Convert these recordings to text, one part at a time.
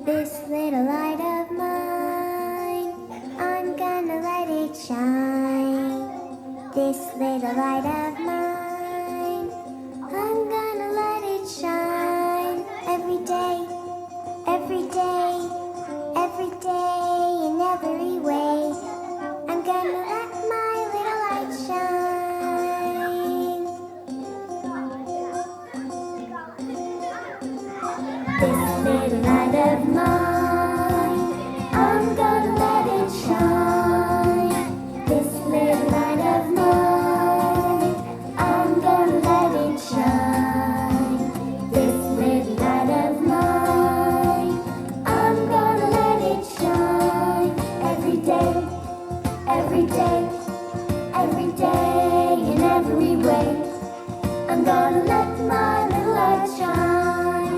This little light of mine, I'm gonna let it shine. This little light of mine, I'm gonna let it shine. Every day, every day, every day, in every way, I'm gonna let my little light shine. This little light of mine, I'm gonna let it shine. This little light of mine, I'm gonna let it shine. This little light of mine, I'm gonna let it shine. Every day, every day, every day, in every way, I'm gonna let my little light shine.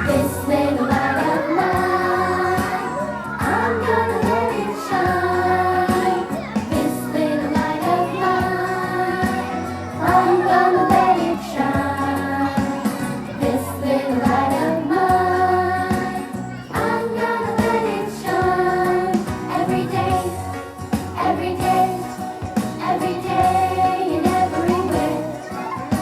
This little light of mine, I'm gonna let it shine. This little light of mine, I'm gonna let it shine. This little light of mine, I'm gonna let it shine. Every day, every day, every day, in every way,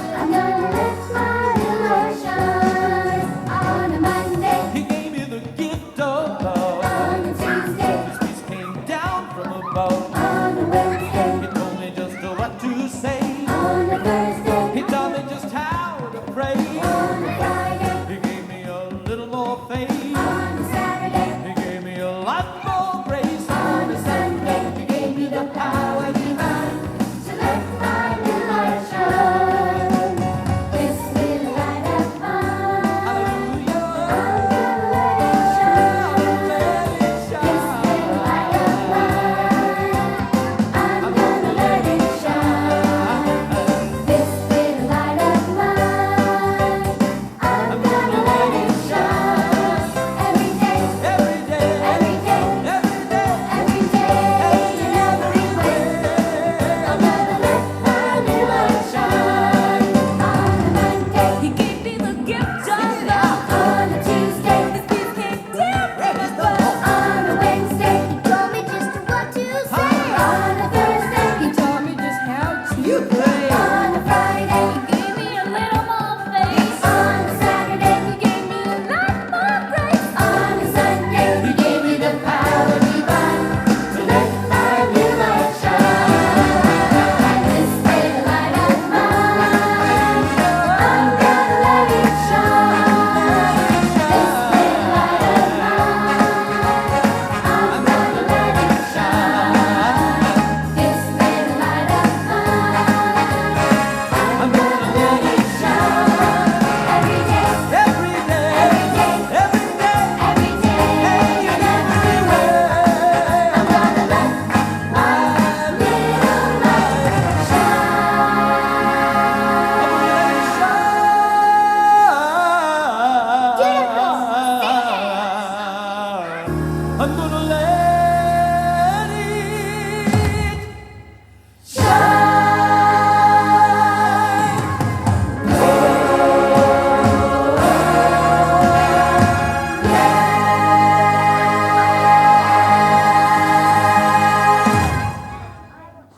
I'm gonna let my little light shine. On a Monday, He gave me the gift of love. on a Tuesday, His peace came down from above. on a Wednesday, He told me just what to say. on a Thursday, He taught me just how to pray. on a Friday, He gave me a little more faith. on a Saturday, He gave me a lot more grace. on a Sunday. He gave me the power divine to let my little light shine. This little light of mine, Hallelujah. I'm gonna let it shine. Let it This little light of mine, I'm gonna let it shine. This little light of mine, I'm gonna let it shine. Every day, Every day, every day, every day, every day, in every way, I'm gonna let my little light shine. On a Monday, He gave me the gift of love. on a Tuesday, His peace came down from above. on a Wednesday, he told me just what to say. On a Thursday, He taught me just how to pray. on a Friday, He gave me a little more faith. on a Saturday, He gave me a lot more grace. on a Sunday, he gave me the power divine to let my little light shine. This little light of mine, I'm gonna let it shine. This little light of mine, I'm gonna let it shine. This little light of mine, I'm gonna let it shine. Every day, every day, every day, every day. every day, in every way, I'm gonna let my little light I'm gonna let